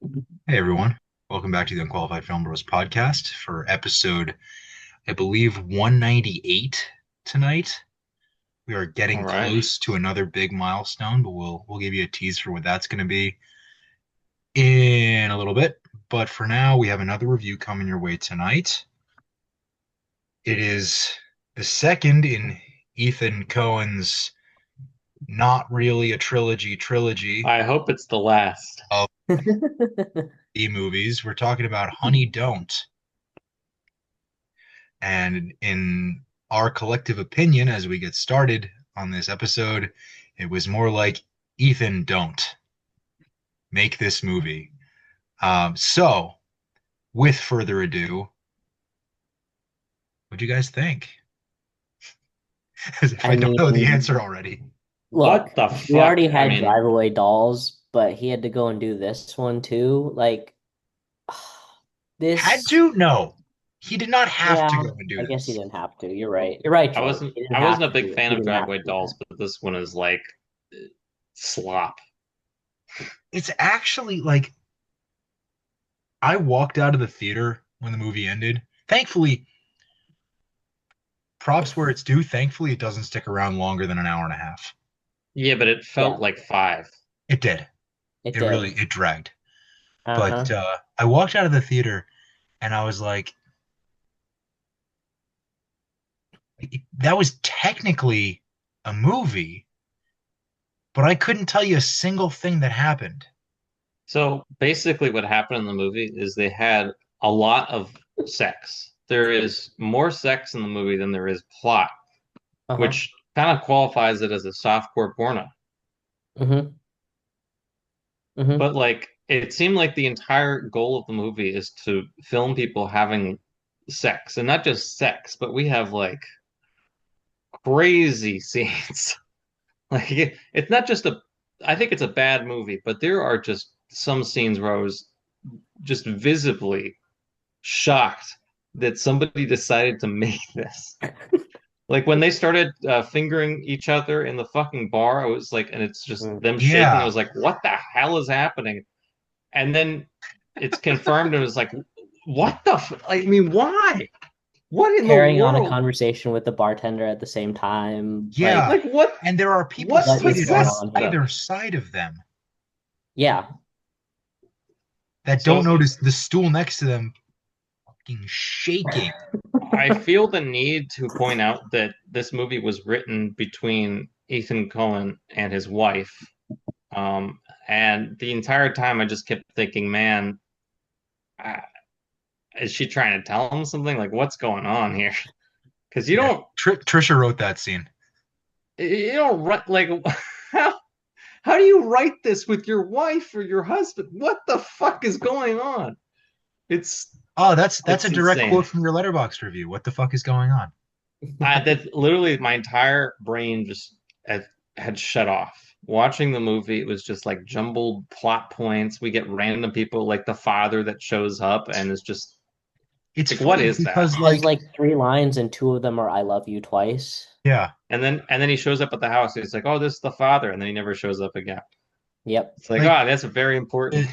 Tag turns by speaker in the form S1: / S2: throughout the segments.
S1: Hey everyone, welcome back to the Unqualified Film Bros podcast for episode, I believe, 198 tonight. We are
S2: All
S1: getting
S2: right.
S1: close to another big milestone, but we'll give you a tease for what that's going to be in a little bit. But for now, we have another review coming your way tonight. It is the second in Ethan Coen's not really a trilogy
S2: I hope it's the last.
S1: of movies. We're talking about Honey Don't. And in our collective opinion, as we get started on this episode, it was more like Ethan, don't make this movie. So, with further ado, what do you guys think? As if
S3: I
S1: I don't know the
S3: mean,
S1: answer already.
S3: look,
S2: What the
S3: we
S2: fuck?
S3: already
S2: I
S3: had
S2: mean,
S3: Drive Away Dolls, but he had to go and do this one too. Like,
S1: Had
S3: this,
S1: to? No. He did not have to
S3: yeah,
S1: go and do
S3: I guess he
S1: this.
S3: didn't have to. You're right. You're right,
S2: I
S3: George.
S2: wasn't
S3: He didn't
S2: I
S3: have
S2: wasn't a
S3: to
S2: big
S3: do it.
S2: fan
S3: He
S2: of
S3: didn't have
S2: Driveway
S3: to.
S2: Dolls, but this one is like slop.
S1: It's actually like I walked out of the theater when the movie ended. Thankfully, props where it's due. Thankfully, it doesn't stick around longer than an hour and a half.
S2: Yeah, but it felt
S3: Yeah,
S2: like five.
S1: It did.
S3: it
S1: It really
S3: did.
S1: it dragged. But
S3: Uh-huh.
S1: I walked out of the theater and I was like, that was technically a movie, but I couldn't tell you a single thing that happened.
S2: So basically what happened in the movie is they had a lot of sex. There is more sex in the movie than there is plot,
S3: Uh-huh.
S2: which kind of qualifies it as a softcore porno.
S3: Mm-hmm. Mm-hmm.
S2: But like it seemed like the entire goal of the movie is to film people having sex, and not just sex, but we have like crazy scenes. Like it's not just a I think it's a bad movie, but there are just some scenes where I was just visibly shocked that somebody decided to make this. Like when they started fingering each other in the fucking bar, I was like, and it's just them shaking. I
S1: Yeah.
S2: was like, what the hell is happening? And then it's confirmed and it was like, what the I mean, why? What in the
S3: Carrying on a
S2: world?
S3: conversation with the bartender at the same time.
S1: Yeah.
S3: Like,
S2: Like what
S1: And there are people
S2: what
S3: what is
S1: seated
S3: going
S1: on
S2: possessed
S3: on here?
S1: either
S2: them?
S1: side of them
S3: Yeah.
S1: that don't
S2: So
S1: notice the stool next to them fucking shaking.
S2: I feel the need to point out that this movie was written between Ethan Coen and his wife. Um, and the entire time I just kept thinking, man, uh, is she trying to tell him something? Like, what's going on here? Because
S1: Yeah. Trisha wrote that scene.
S2: you don't write like how how do you write this with your wife or your husband? What the fuck is going on? It's
S1: Oh, that's a
S2: it's
S1: direct
S2: insane.
S1: quote from your Letterboxd review. What the fuck is going on?
S2: That literally my entire brain just had shut off. Watching the movie, it was just like jumbled plot points. We get random people like the father that shows up and is just
S1: It's
S2: like, what
S1: funny
S2: is that?
S1: because
S3: Has
S1: like
S3: like three lines and two of them are I love you twice.
S1: yeah,
S2: And then he shows up at the house. And he's like, oh, this is the father, and then he never shows up again.
S3: Yep.
S2: It's like,
S1: like
S2: oh, that's very important.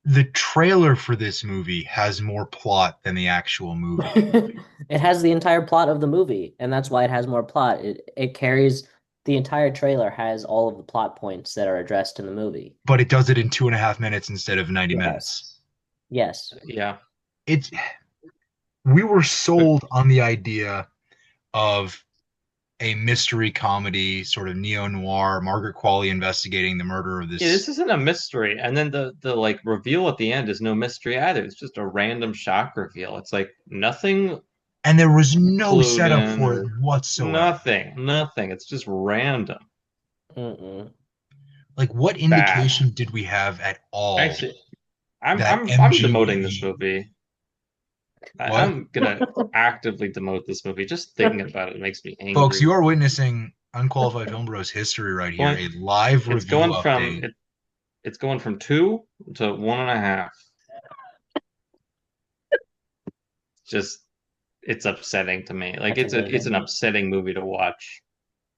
S1: the trailer for this movie has more plot than the actual movie,
S3: It has the entire plot of the movie, and that's why it has more plot. It carries the entire trailer has all of the plot points that are addressed in the movie.
S1: but it does it in 2.5 minutes instead of 90 minutes.
S3: Yes. Yes.
S2: Yeah,
S1: It's we were sold on the idea of a mystery comedy, sort of neo noir, Margaret Qualley investigating the murder of
S2: yeah,
S1: this.
S2: this isn't a mystery. And then the like reveal at the end is no mystery either. It's just a random shock reveal. It's like nothing
S1: And there was no
S2: clued
S1: setup
S2: in
S1: for it
S2: or
S1: whatsoever.
S2: nothing. It's just random.
S3: Mm-mm.
S1: Like, what
S2: Bad.
S1: indication did we have at all
S2: Actually, I'm
S1: that
S2: I'm I'm demoting this
S1: MGE,
S2: movie.
S1: what?
S2: I'm gonna actively demote this movie. Just thinking about it makes me
S1: Folks,
S2: angry.
S1: you are witnessing Unqualified Film Bros history right here,
S2: Going,
S1: a live
S2: it's
S1: review
S2: going from
S1: update.
S2: it's going from two to one and a half. Just it's upsetting to me. Like
S3: That's
S2: it's an
S3: amazing.
S2: upsetting movie to watch.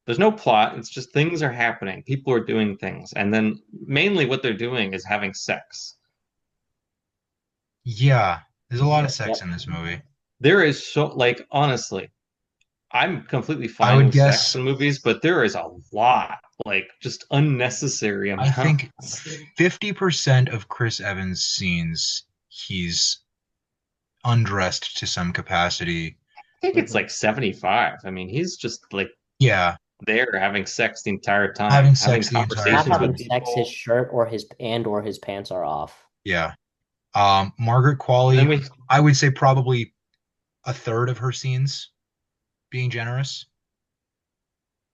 S2: There's no plot. It's just things are happening. People are doing things, and then mainly what they're doing is having sex.
S1: Yeah, there's a lot of sex
S3: Yep.
S1: in this movie.
S2: There is so like honestly, I'm completely
S1: I
S2: fine
S1: would
S2: with sex
S1: guess,
S2: in movies, but there is a lot, like just unnecessary
S1: I think
S2: amounts.
S1: 50% of Chris Evans' scenes, he's undressed to some capacity.
S2: I think it's
S3: Mhm.
S2: like 75. I mean, he's just like
S1: Yeah,
S2: there having sex the entire
S1: having
S2: time, having
S1: sex the entire
S3: Not
S2: conversations with
S3: having
S1: time.
S3: sex, his
S2: people.
S3: shirt or his pants are off.
S1: Yeah. Margaret
S2: And then
S1: Qualley,
S2: we,
S1: I would say probably a third of her scenes being generous.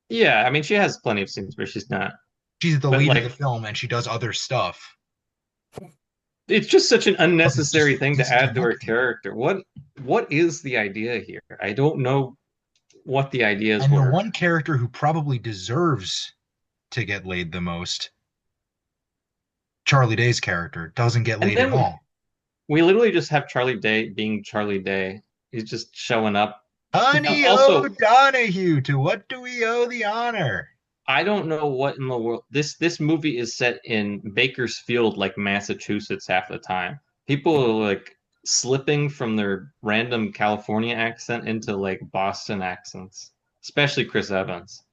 S2: yeah, I mean, she has plenty of scenes where she's not,
S1: She's the
S2: but
S1: lead of
S2: like,
S1: the film and she does other stuff,
S2: it's just such an
S1: but it's just
S2: unnecessary thing to add to her
S1: disconnecting.
S2: character. What is the idea here? I don't know what the ideas
S1: And the
S2: were.
S1: one character who probably deserves to get laid the most, Charlie Day's character, doesn't get
S2: And
S1: laid at
S2: then
S1: all.
S2: we literally just have Charlie Day being Charlie Day. He's just showing up.
S1: Honey,
S2: Also,
S1: O'Donoghue, to what do we owe the honor?
S2: I don't know what in the world this movie is set in Bakersfield, like Massachusetts, half the time. People are like slipping from their random California accent into like Boston accents, especially Chris Evans.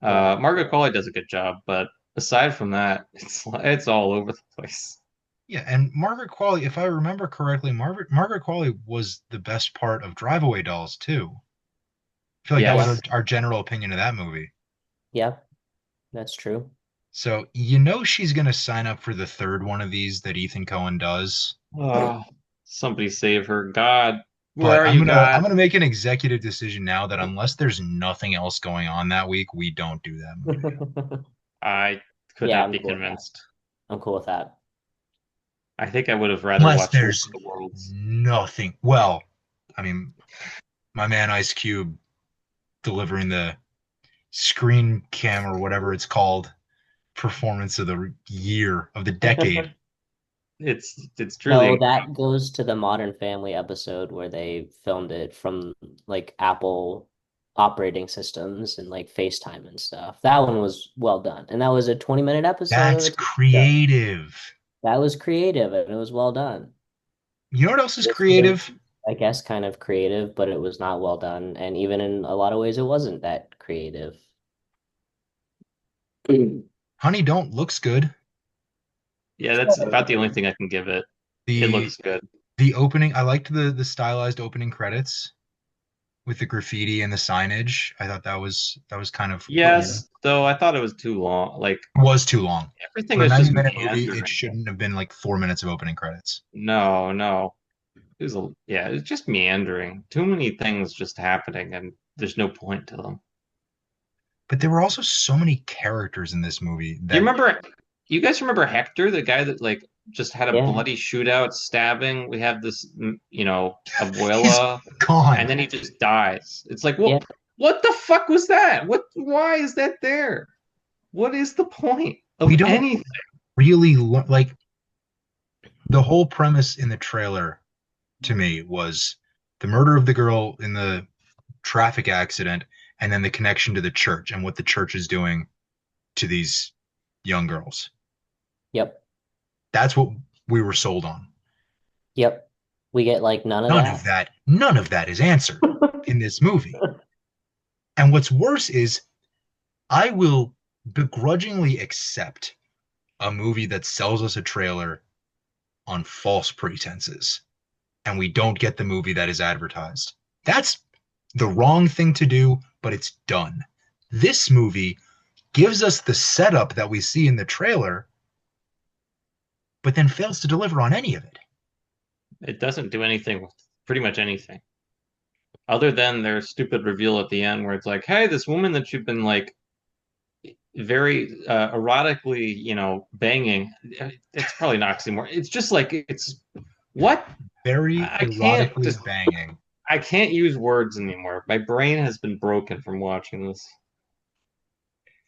S3: Yeah.
S2: Margaret Qualley does a good job, but aside from that, it's all over the place.
S1: Yeah, and Margaret Qualley, if I remember correctly, Margaret Qualley was the best part of Drive Away Dolls too. I feel like that was
S3: Yep.
S2: Yes.
S1: our general opinion of that movie.
S3: Yep. That's true.
S1: So you know she's gonna sign up for the third one of these that Ethan Coen does.
S2: Oh, somebody save her. God, where
S1: But
S2: are
S1: I'm
S2: you,
S1: gonna I'm
S2: God?
S1: gonna make an executive decision now that unless there's nothing else going on that week, we don't do that movie.
S2: I could
S3: Yeah,
S2: not
S3: I'm
S2: be
S3: cool with that.
S2: convinced.
S3: I'm cool with that.
S2: I think I would have rather
S1: Unless
S2: watched War
S1: there's
S2: of the Worlds.
S1: nothing. Well, I mean, my man Ice Cube delivering the screen cam or whatever it's called performance of the year of the decade.
S2: It's truly
S3: No,
S2: incredible.
S3: that goes to the Modern Family episode where they filmed it from like Apple operating systems and like FaceTime and stuff. That one was well done. And that was a 20-minute episode of
S1: That's
S3: a TV show.
S1: creative.
S3: That was creative and it was well done.
S1: You know what else is
S3: This was,
S1: creative?
S3: I guess, kind of creative, but it was not well done. And even in a lot of ways, it wasn't that creative.
S1: Honey Don't looks good.
S2: Yeah, that's about the only thing I can give it. It
S1: The
S2: looks good.
S1: the opening, I liked the stylized opening credits with the graffiti and the signage. I thought that was kind of cool.
S2: Yes, though I thought it was too long. Like
S1: It was too long.
S2: everything
S1: For a
S2: is
S1: 90
S2: just
S1: minute movie, it
S2: meandering.
S1: shouldn't have been like 4 minutes of opening credits.
S2: No, no. Yeah, it's just meandering. Too many things just happening and there's no point to them.
S1: But there were also so many characters in this movie
S2: Do you
S1: that
S2: remember you guys remember Hector, the guy that like just had a
S3: Yeah,
S2: bloody shootout stabbing? We have this,
S1: he's
S2: abuela,
S1: gone.
S2: and then he just dies. It's like,
S3: yeah.
S2: what the fuck was that? Why is that there? What is the point
S1: We
S2: of
S1: don't
S2: anything?
S1: really like the whole premise in the trailer to me was the murder of the girl in the traffic accident and then the connection to the church and what the church is doing to these young girls.
S3: Yep.
S1: That's what we were sold on.
S3: Yep. We get like none of that.
S1: None of that is answered in this movie. And what's worse is I will begrudgingly accept a movie that sells us a trailer on false pretenses and we don't get the movie that is advertised. That's the wrong thing to do, but it's done. This movie gives us the setup that we see in the trailer, but then fails to deliver on any of it.
S2: It doesn't do anything with pretty much anything. Other than their stupid reveal at the end where it's like, hey, this woman that you've been like very erotically, banging, it's probably not oxymoron. It's just like it's what?
S1: Very
S2: I can't
S1: erotically
S2: just
S1: banging.
S2: I can't use words anymore. My brain has been broken from watching this.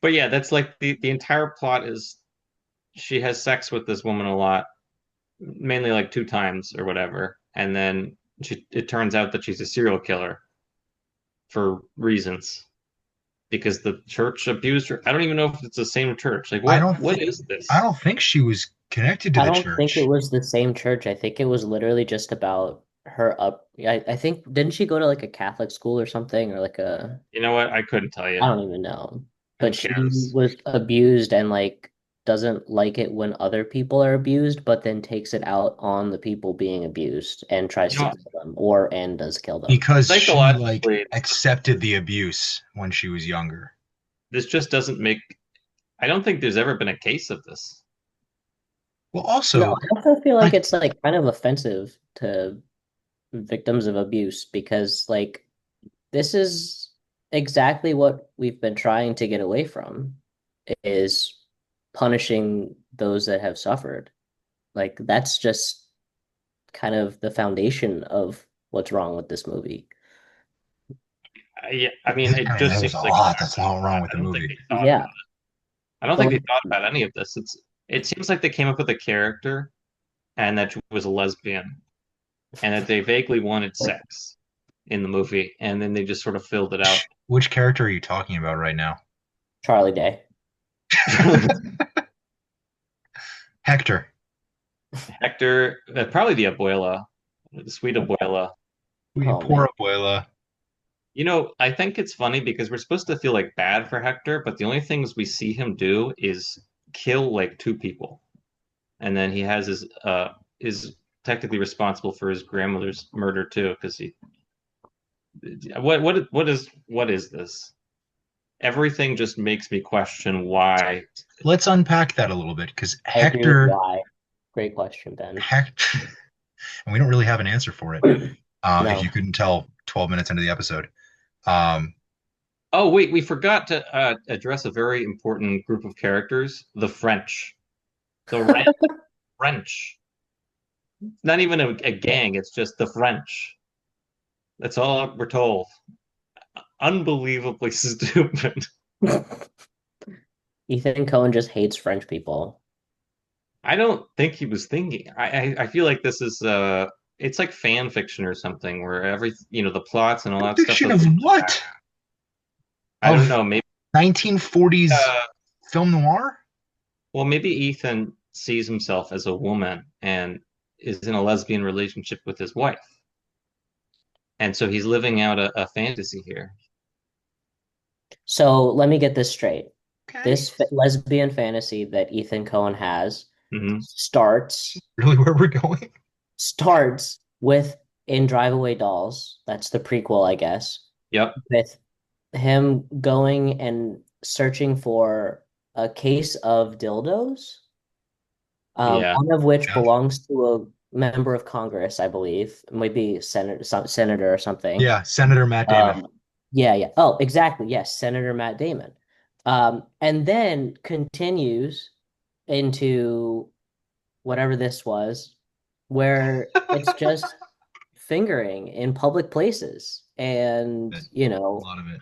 S2: But yeah, that's like the entire plot is she has sex with this woman a lot, mainly like two times or whatever, and then it turns out that she's a serial killer for reasons because the church abused her. I don't even know if it's the same church. Like
S1: I don't
S2: what
S1: think
S2: is
S1: I
S2: this?
S1: don't think she was Connected to
S3: I
S1: the
S3: don't think it
S1: church
S3: was the same church. I think it was literally just about her up. I think didn't she go to like a Catholic school or something or like a
S2: You know what? I couldn't tell you.
S3: I don't even know.
S2: Who
S3: But she
S2: cares?
S3: was abused and like doesn't like it when other people are abused, but then takes it out on the people being abused and tries
S2: You
S3: to
S2: know,
S3: kill them or and does kill them.
S1: because she like
S2: psychologically,
S1: accepted the abuse when she was younger.
S2: this just doesn't make. I don't think there's ever been a case of this.
S1: Well,
S3: No,
S1: also,
S3: I also feel like
S1: like,
S3: it's like kind of offensive to victims of abuse because like this is exactly what we've been trying to get away from is punishing those that have suffered. Like that's just kind of the foundation of what's wrong with this movie.
S2: Yeah, I mean, it just
S1: there's
S2: seems
S1: a
S2: like
S1: lot that's not wrong with
S2: I
S1: the
S2: don't think
S1: movie.
S2: they thought
S3: Yeah.
S2: about it. I don't
S3: So
S2: think they
S3: like,
S2: thought about any of this. It seems like they came up with a character and that she was a lesbian and that they vaguely wanted sex in the movie and then they just sort of filled it out.
S1: Which character are you talking about right now?
S3: Charlie Day.
S1: Hector.
S2: Hector, probably the abuela, the sweet abuela.
S1: We
S3: Oh man.
S1: poor abuela.
S2: You know, I think it's funny because we're supposed to feel like bad for Hector, but the only things we see him do is kill like two people. And then he has his is technically responsible for his grandmother's murder too, because he what is this? Everything just makes me question why.
S1: Let's unpack that a little bit because
S3: I agree with why. Great question, Ben.
S1: Hector, and we don't really have an answer for it. If
S3: No.
S1: you couldn't tell 12 minutes into the episode. Um,
S2: Oh wait, we forgot to address a very important group of characters, the French. The French. Not even a gang, it's just the French. That's all we're told. Unbelievably stupid.
S3: Ethan Coen just hates French people.
S2: I don't think he was thinking. I feel like this is it's like fan fiction or something where the plots and all that stuff
S1: fiction
S2: doesn't
S1: of
S2: really matter.
S1: what?
S2: I don't
S1: Of
S2: know, maybe
S1: 1940s
S2: uh
S1: film noir?
S2: well maybe Ethan sees himself as a woman and is in a lesbian relationship with his wife. And so he's living out a fantasy here.
S3: So let me get this straight.
S1: Okay.
S3: This lesbian fantasy that Ethan Coen has
S2: Hmm.
S3: starts
S1: Really where we're going?
S3: starts with In Drive Away Dolls. That's the prequel, I guess,
S2: Yep.
S3: with him going and searching for a case of dildos,
S2: Yeah.
S3: one of which
S1: Yeah.
S3: belongs to a member of Congress, I believe, maybe senator or something.
S1: Yeah, Senator Matt Damon.
S3: Um, yeah, yeah. Oh, exactly. Yes, Senator Matt Damon. And then continues into whatever this was, where it's just fingering in public places and,
S1: But a lot of it.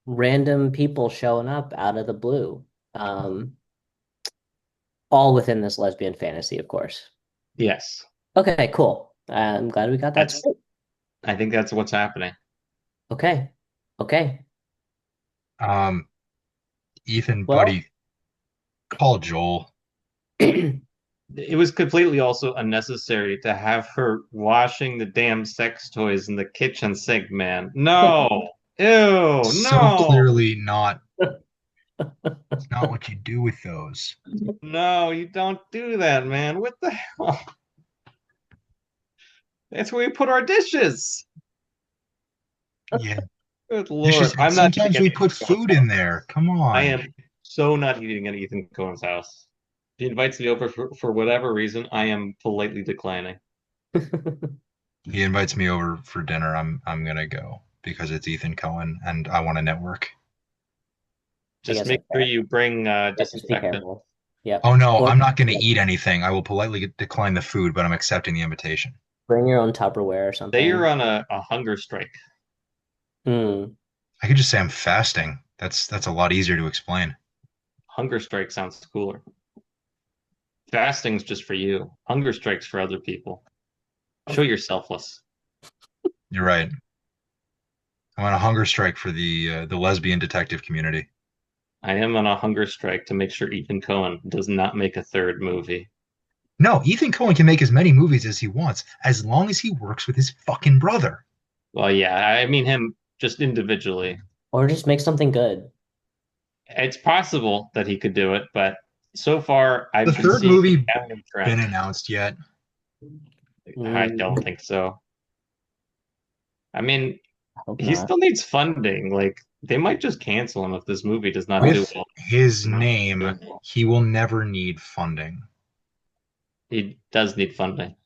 S3: random people showing up out of the blue. Um, all within this lesbian fantasy, of course.
S2: Yes.
S3: Okay, cool. I'm glad we got that
S2: That's
S3: straight.
S2: I think that's what's happening.
S3: Okay. Okay.
S1: Um, Ethan,
S3: Well,
S1: buddy, call Joel.
S2: It was completely also unnecessary to have her washing the damn sex toys in the kitchen sink, man. No. Ew,
S1: So
S2: no.
S1: clearly not. It's not what you do with those.
S2: No, you don't do that, man. What the hell? That's where we put our dishes.
S1: Yeah,
S2: Good
S1: it's
S2: Lord.
S1: just
S2: I'm not eating
S1: sometimes
S2: at
S1: we
S2: Ethan
S1: put
S2: Cohen's
S1: food in
S2: house.
S1: there. Come
S2: I
S1: on.
S2: am so not eating at Ethan Cohen's house. If he invites me over for whatever reason, I am politely declining.
S1: He invites me over for dinner. I'm gonna go because it's Ethan Cohen and I want to network.
S3: I
S2: Just
S3: guess
S2: make
S3: that's
S2: sure
S3: fair.
S2: you bring
S3: Yeah, just be
S2: disinfectant.
S3: careful. Yep.
S1: Oh no,
S3: Or
S1: I'm not gonna
S3: yeah,
S1: eat anything. I will politely decline the food, but I'm accepting the invitation.
S3: bring your own Tupperware or
S2: They are
S3: something.
S2: on a hunger strike.
S3: Hmm.
S1: I could just say I'm fasting. That's a lot easier to explain.
S2: Hunger strike sounds cooler. Fasting's just for you. Hunger strike's for other people. Show you're selfless.
S1: You're right. I'm on a hunger strike for the lesbian detective community.
S2: I am on a hunger strike to make sure Ethan Cohen does not make a third movie.
S1: No, Ethan Coen can make as many movies as he wants as long as he works with his fucking brother.
S2: Well, yeah, I mean him just individually.
S3: Or just make something good.
S2: It's possible that he could do it, but so far
S1: The
S2: I've been
S1: third
S2: seeing
S1: movie
S2: a downward
S1: been
S2: trend.
S1: announced yet?
S2: I don't
S3: Mm,
S2: think so. I mean,
S3: I hope
S2: he
S3: not.
S2: still needs funding. Like they might just cancel him if this movie does not do
S1: With
S2: well.
S1: his
S2: Not
S1: name,
S2: doing well.
S1: he will never need funding.
S2: He does need funding.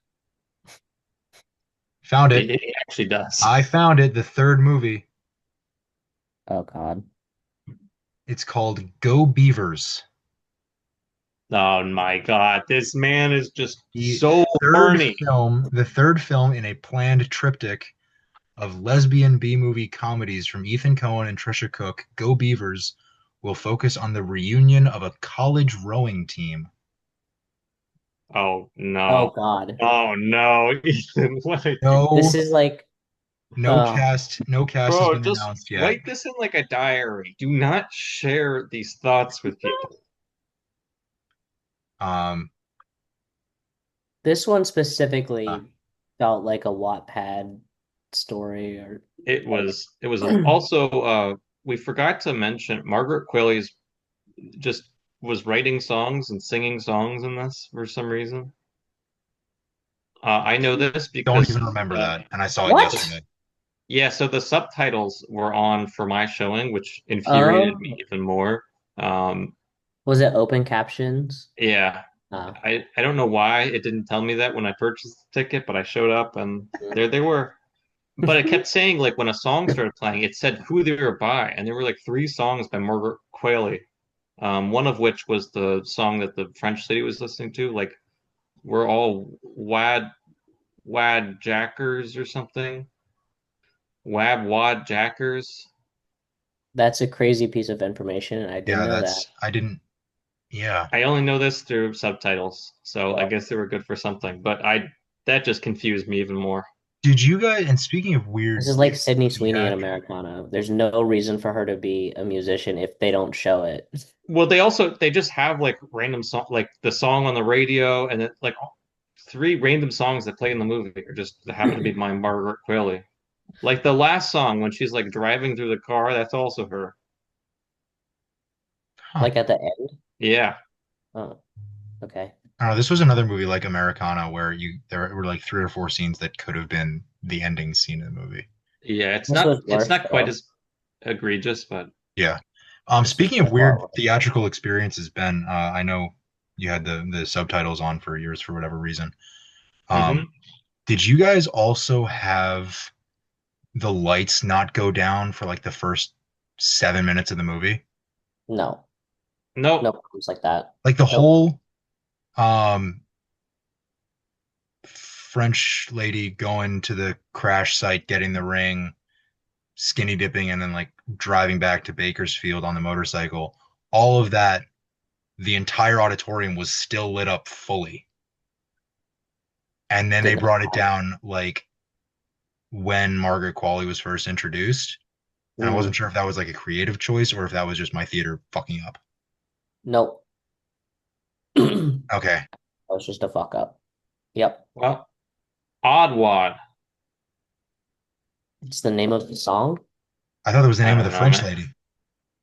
S1: Found it.
S2: He actually does.
S1: I found it. The third movie.
S3: Oh God.
S1: It's called Go Beavers.
S2: Oh my God, this man is just
S1: The
S2: so
S1: third
S2: horny.
S1: film, the third film in a planned triptych of lesbian B-movie comedies from Ethan Coen and Trisha Cook, Go Beavers, will focus on the reunion of a college rowing team.
S2: Oh
S3: Oh
S2: no.
S3: God.
S2: Oh no, Ethan, what are you?
S3: This
S1: No,
S3: is like, uh,
S1: no cast has
S2: Bro,
S1: been
S2: just
S1: announced yet.
S2: write this in like a diary. Do not share these thoughts with people.
S1: Um,
S3: this one
S1: uh,
S3: specifically felt like a Wattpad story or like,
S2: It was also we forgot to mention Margaret Qualley's just was writing songs and singing songs in this for some reason. I know this
S1: don't
S2: because
S1: even remember that, and I saw it
S3: what?
S1: yesterday.
S2: yeah, so the subtitles were on for my showing, which infuriated me
S3: Um,
S2: even more. Um,
S3: was it open captions?
S2: yeah,
S3: Uh,
S2: I don't know why it didn't tell me that when I purchased the ticket, but I showed up and there they were. But it kept saying like when a song started playing, it said who they were by, and there were like three songs by Margaret Qualley. One of which was the song that the French lady was listening to, like we're all wad jackers or something. Wab wad jackers.
S3: that's a crazy piece of information. I didn't
S1: Yeah,
S3: know that.
S1: I didn't, yeah.
S2: I only know this through subtitles, so I
S3: Well,
S2: guess they were good for something. But I that just confused me even more.
S1: Did you guys, and speaking of
S3: this
S1: weird
S3: is like Sydney Sweeney in
S1: theatrical,
S3: Americana. There's no reason for her to be a musician if they don't show it.
S2: Well, they just have like random song like the song on the radio and it like three random songs that play in the movie are just that happen to be by Margaret Qualley. Like the last song when she's like driving through the car, that's also her.
S1: huh?
S3: Like at the end.
S2: Yeah.
S3: Oh, okay.
S1: I don't know. This was another movie like Americana where there were like three or four scenes that could have been the ending scene of the movie.
S2: Yeah,
S3: This was
S2: it's
S3: worse
S2: not quite
S3: though.
S2: as egregious, but
S1: Yeah.
S3: This was
S1: Speaking of
S3: by far
S1: weird
S3: worse.
S1: theatrical experiences, Ben, I know you had the subtitles on for yours for whatever reason.
S2: hmm
S1: Um, did you guys also have the lights not go down for like the first 7 minutes of the movie?
S3: No, no
S2: Nope.
S3: problems like that.
S1: Like the
S3: Nope.
S1: whole um French lady going to the crash site, getting the ring, skinny dipping, and then like driving back to Bakersfield on the motorcycle. All of that, the entire auditorium was still lit up fully. And then they
S3: Did
S1: brought it
S3: not.
S1: down like when Margaret Qualley was first introduced. And I wasn't
S3: Mm,
S1: sure if that was like a creative choice or if that was just my theater fucking up.
S3: nope. That
S1: Okay.
S3: was just a fuck up. Yep.
S2: Well, Odd Wad.
S3: It's the name of the song.
S1: I thought that was the
S2: I
S1: name of the
S2: don't know,
S1: French
S2: man.
S1: lady.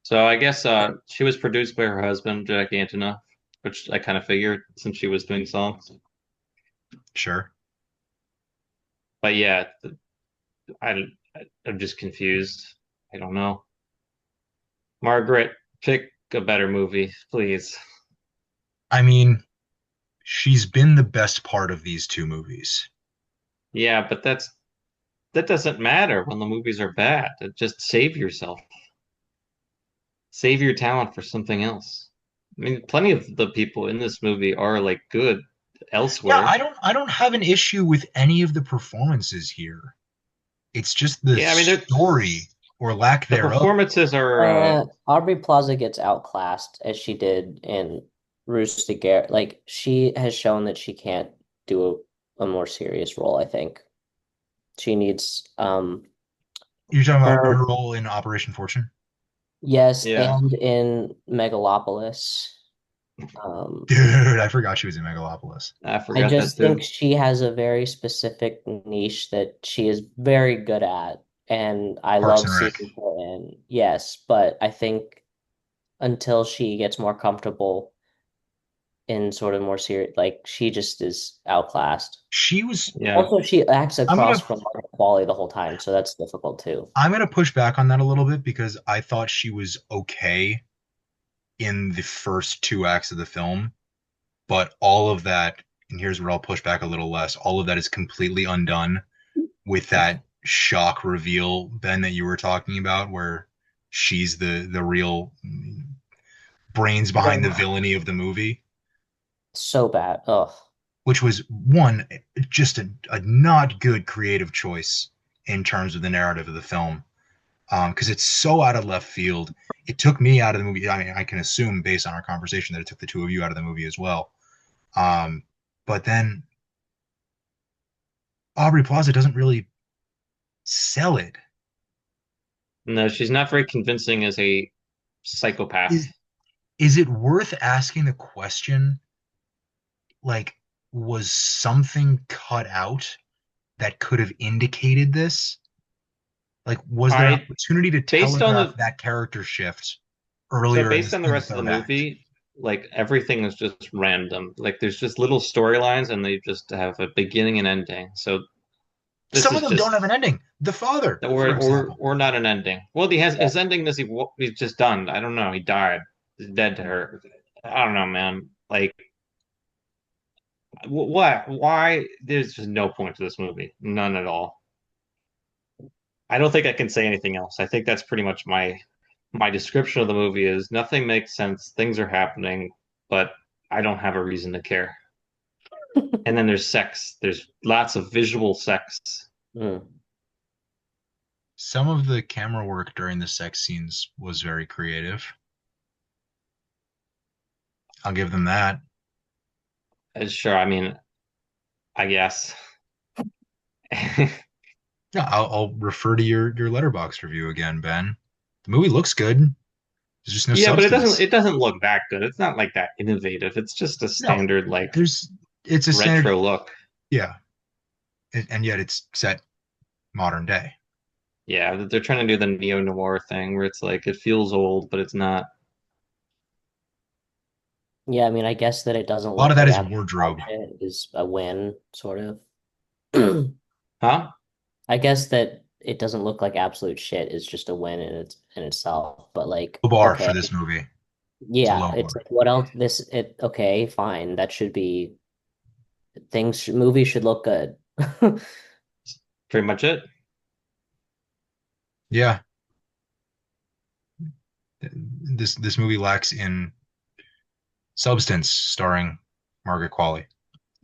S2: So I guess she was produced by her husband, Jack Antonoff, which I kind of figured since she was doing songs.
S1: Sure.
S2: But yeah, I I'm just confused. I don't know. Margaret, pick a better movie, please.
S1: I mean, she's been the best part of these two movies.
S2: Yeah, but that doesn't matter when the movies are bad. Just save yourself. Save your talent for something else. I mean, plenty of the people in this movie are like good
S1: Yeah,
S2: elsewhere.
S1: I don't have an issue with any of the performances here. It's just the
S2: Yeah, I mean,
S1: story or lack
S2: the
S1: thereof.
S2: performances are
S3: Aubrey Plaza gets outclassed as she did in Roost to Garrett. Like she has shown that she can't do a more serious role, I think. She needs
S1: You're talking about
S3: her
S1: her role in Operation Fortune?
S3: yes,
S2: yeah.
S3: and in Megalopolis. Um,
S1: Dude, I forgot she was in Megalopolis.
S2: I
S3: I
S2: forgot that
S3: just think
S2: too.
S3: she has a very specific niche that she is very good at, and I
S1: Parks
S3: love
S1: and Rec.
S3: seeing her in. Yes, but I think until she gets more comfortable in sort of more serious, like she just is outclassed.
S1: She was.
S2: Yeah.
S3: Also, she acts
S1: I'm
S3: across
S1: gonna.
S3: from Margaret Qualley the whole time, so that's difficult too.
S1: I'm gonna push back on that a little bit because I thought she was okay in the first two acts of the film, but all of that, and here's where I'll push back a little less. All of that is completely undone with that shock reveal, Ben, that you were talking about, where she's the real brains behind the
S3: Yeah.
S1: villainy of the movie,
S3: So bad. Ugh.
S1: which was one just a not good creative choice in terms of the narrative of the film, because it's so out of left field. It took me out of the movie. I mean, I can assume based on our conversation that it took the two of you out of the movie as well. Um, but then Aubrey Plaza doesn't really sell it.
S2: No, she's not very convincing as a psychopath.
S1: Is is it worth asking the question, like, was something cut out that could have indicated this? Like, was there an
S2: I
S1: opportunity to
S2: based on
S1: telegraph
S2: the
S1: that character shift
S2: So
S1: earlier
S2: based on the
S1: in the
S2: rest of the
S1: third act?
S2: movie, like everything is just random. Like there's just little storylines and they just have a beginning and ending. So this
S1: Some of
S2: is
S1: them don't have
S2: just
S1: an ending. The father,
S2: or
S1: for
S2: or
S1: example.
S2: or not an ending. Well, he has his ending is he's just done. I don't know. He died. He's dead to her. I don't know, man. Like what? Why? There's just no point to this movie. None at all. I don't think I can say anything else. I think that's pretty much my description of the movie is nothing makes sense. Things are happening, but I don't have a reason to care. And then there's sex. There's lots of visual sex.
S3: Mm.
S1: Some of the camera work during the sex scenes was very creative. I'll give them that.
S2: Sure, I mean, I guess.
S1: Yeah, I'll refer to your Letterboxd review again, Ben. The movie looks good. There's just no
S2: Yeah, but it doesn't
S1: substance.
S2: it doesn't look that good. It's not like that innovative. It's just a
S1: No,
S2: standard like
S1: there's it's a standard,
S2: retro look.
S1: yeah, and yet it's set modern day.
S2: Yeah, they're trying to do the neo-noir thing where it's like it feels old, but it's not.
S3: Yeah, I mean, I guess that it doesn't
S1: A lot of
S3: look
S1: that
S3: like
S1: is
S3: absolute dog
S1: wardrobe.
S3: shit is a win, sort of.
S2: Huh?
S3: I guess that it doesn't look like absolute shit is just a win in itself. But like,
S1: Low bar for
S3: okay,
S1: this movie. It's a
S3: yeah,
S1: low
S3: it's
S1: bar.
S3: like what else? Okay, fine. That should be movies should look good.
S2: Pretty much it.
S1: Yeah, this movie lacks in substance, starring Margaret Qualley.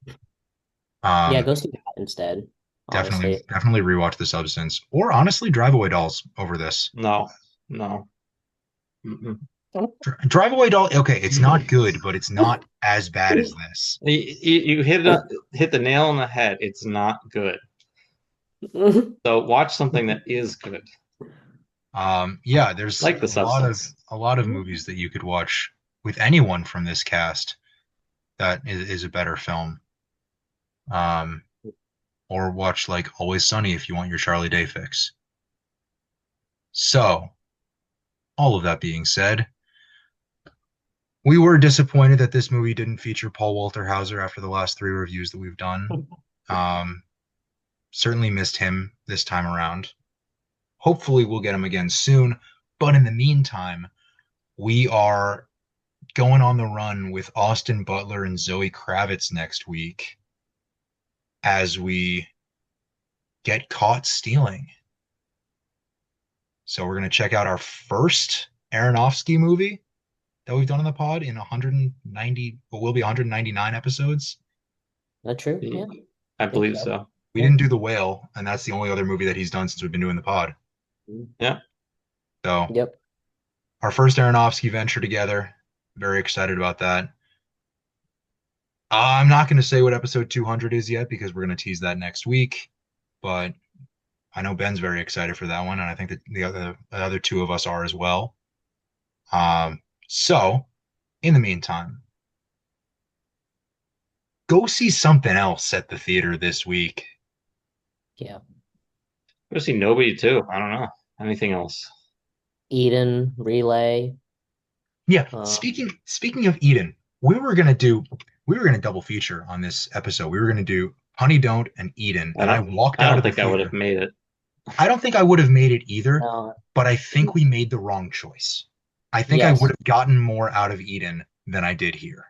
S3: Yeah,
S1: Um,
S3: go see that instead,
S1: definitely
S3: honestly.
S1: definitely rewatch The Substance, or honestly, Drive Away Dolls over this.
S2: No, no. Mm-mm.
S1: Drive Away Doll. Okay, it's not good, but it's not as bad as this.
S2: You hit the nail on the head. It's not good. So watch something that is good,
S1: Yeah, there's
S2: like The Substance.
S1: a lot of movies that you could watch with anyone from this cast that is a better film. Um, or watch like Always Sunny if you want your Charlie Day fix. So, all of that being said, we were disappointed that this movie didn't feature Paul Walter Hauser after the last three reviews that we've done. Um, certainly missed him this time around. Hopefully, we'll get him again soon. But in the meantime, we are going on the run with Austin Butler and Zoe Kravitz next week as we get caught stealing. So we're going to check out our first Aronofsky movie that we've done on the pod in 190, what will be 199 episodes.
S3: Not true? Yeah,
S2: I
S3: I think
S2: believe
S3: so.
S2: so.
S1: We
S3: Yeah.
S1: didn't do The Whale, and that's the only other movie that he's done since we've been doing the pod.
S2: Yeah.
S1: So
S3: Yep.
S1: our first Aronofsky venture together. Very excited about that. I'm not going to say what episode 200 is yet because we're going to tease that next week. But I know Ben's very excited for that one, and I think that the other two of us are as well. So, in the meantime, go see something else at the theater this week.
S3: Yeah.
S2: Go see Nobody too. I don't know. Anything else?
S3: Eden, Relay.
S1: Yeah,
S3: Um,
S1: speaking of Eden, we were gonna double feature on this episode. We were gonna do Honey Don't and Eden,
S2: I
S1: and I
S2: don't.
S1: walked
S2: I
S1: out
S2: don't
S1: of the
S2: think I would have
S1: theater.
S2: made it.
S1: I don't think I would have made it either,
S3: no,
S1: but I think we made the wrong choice. I think I would
S3: yes,
S1: have gotten more out of Eden than I did here.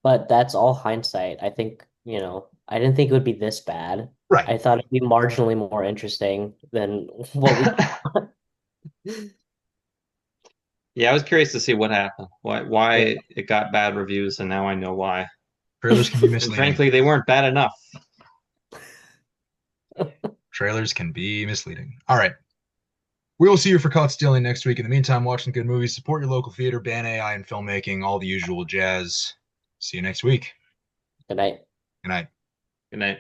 S3: but that's all hindsight. I think, I didn't think it would be this bad.
S1: Right.
S3: I thought it'd be marginally more interesting than what we got.
S2: Yeah, I was curious to see what happened. Why
S3: Yeah.
S2: it got bad reviews, and now I know why.
S1: Trailers can be
S2: And
S1: misleading.
S2: frankly, they weren't bad enough.
S1: Trailers can be misleading. All right. We will see you for Caught Stealing next week. In the meantime, watch some good movies, support your local theater, ban AI and filmmaking, all the usual jazz. See you next week.
S3: Good night.
S1: Good night.
S2: Good night.